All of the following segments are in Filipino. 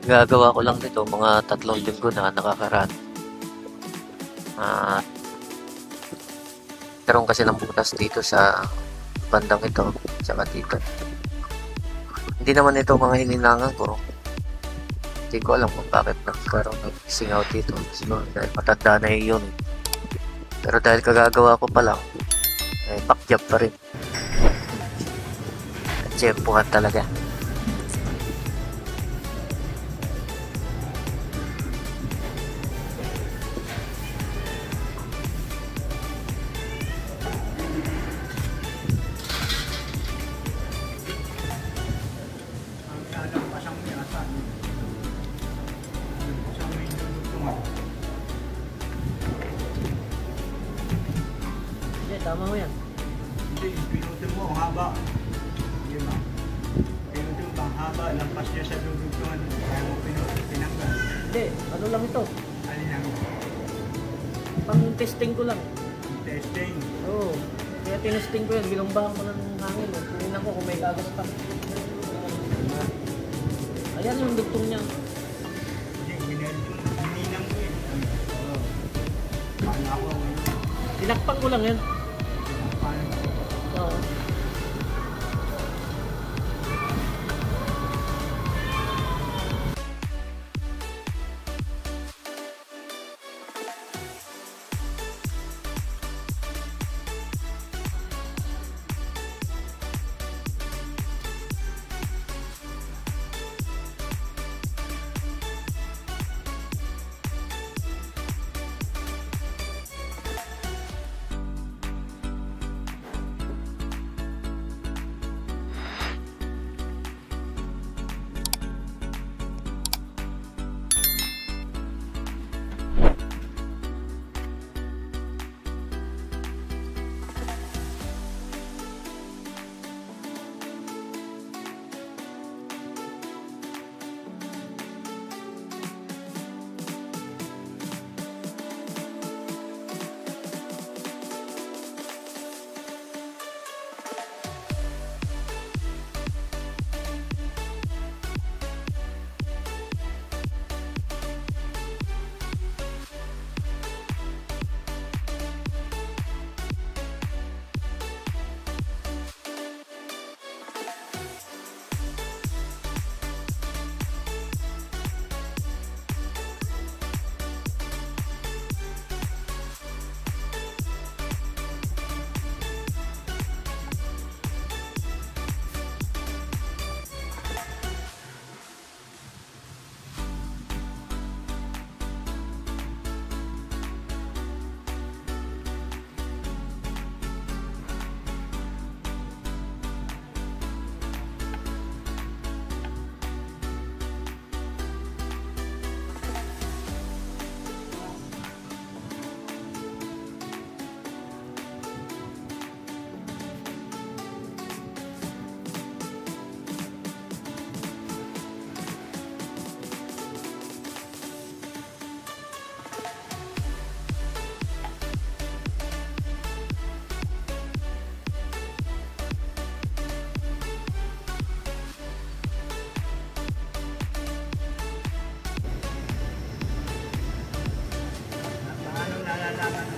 Gagawa ko lang nito mga 3 linggo na nakakaraan. Karoon kasi ng butas dito sa bandang ito, saka dito. Hindi naman ito mga hininangan ko. Hindi ko alam kung bakit nagkaroon ng singaw dito. Siguro dahil matanda na yun. Pero dahil kagagawa ko pa lang, backjob pa rin. Tsempuhan talaga. Tama mo yan. Hindi, pinutin mo ang haba. Yun na. Pinutin mo ang haba. Lampas niya sa dudugtungan. Kaya mo pinanggal. Hindi, ano lang ito? Alin lang? Pang testing ko lang. Testing. Oo. Kaya tinesting ko yan. Binumbahan ko ng hangin. Tingnan ko kung may kagas pa. Ayan yung dugtong niya. Hindi, hininang mo eh. Oo. Paano ako? Tinakpan ko lang yan. Oo.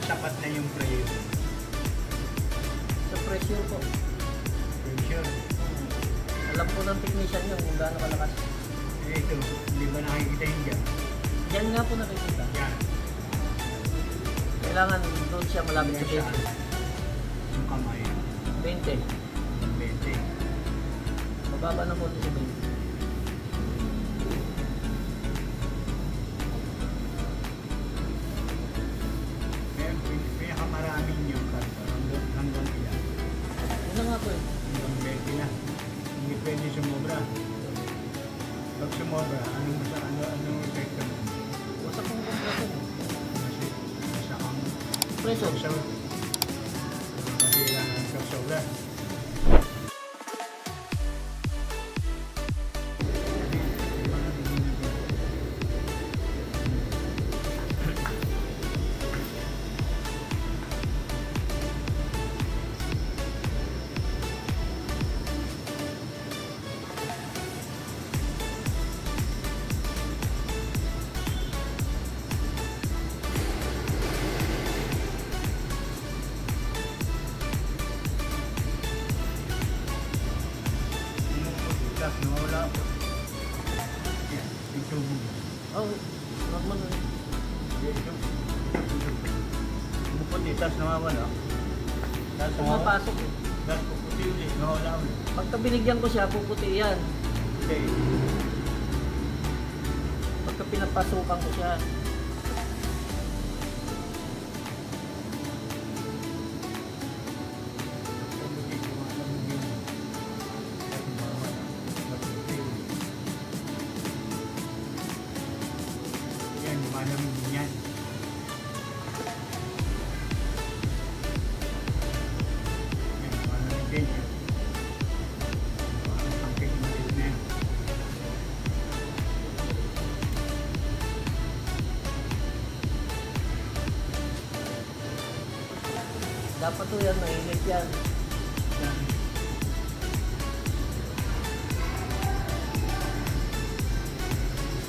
sapat na yung prayer. Sa pressure po. Pressure. Alam po ng technician nyo kung gaano kalakas. Eh ito, hindi ba nakikita yun dyan? Yan nga po nakikita. Yan. Kailangan doon siya malapit sa Yan siya. 20. Yung kamay. 20. 20. Mababa na po sa 20. Pinakamaraming yung karga. Hanggang ilan. Yun na nga po eh. Hanggang 20 na. Hindi pwede sumobra. sobra, ano epekto mo? Wasak kong kompresyon. Nasa kang Preso. masira ng sobra. Nawala ako. Yan, ito mo. Oh, normal na. Ito. Puputi, tapos nawawala. Tapos Pumapasok eh. Tapos puputi ulit, nawala ulit. Pagka binigyan ko siya, puputi yan. Okay. Pagka pinapasukan ko siya. Puputi, lumalamig yun. Tapos nawawala. Napuputi ulit. Yan, lumalamig din yan. Yan, lumalamig din yan. Ang sakit na rin na yan. Dapat to yan, mainit yan. Yan.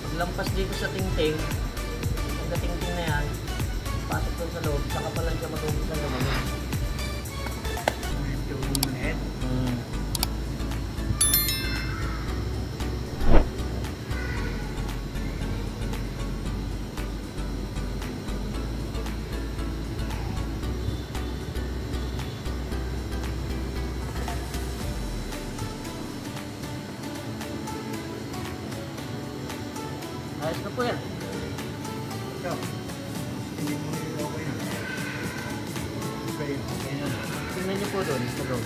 Paglampas dito sa tingting, ang tingting na yan, pasok doon sa loob, saka pa lang siya matubos ng lumamig. Ito yung manit. Ayos na po yan. Ito. Hindi mo yung okay na. Okay na. Tingnan niyo po doon sa loob.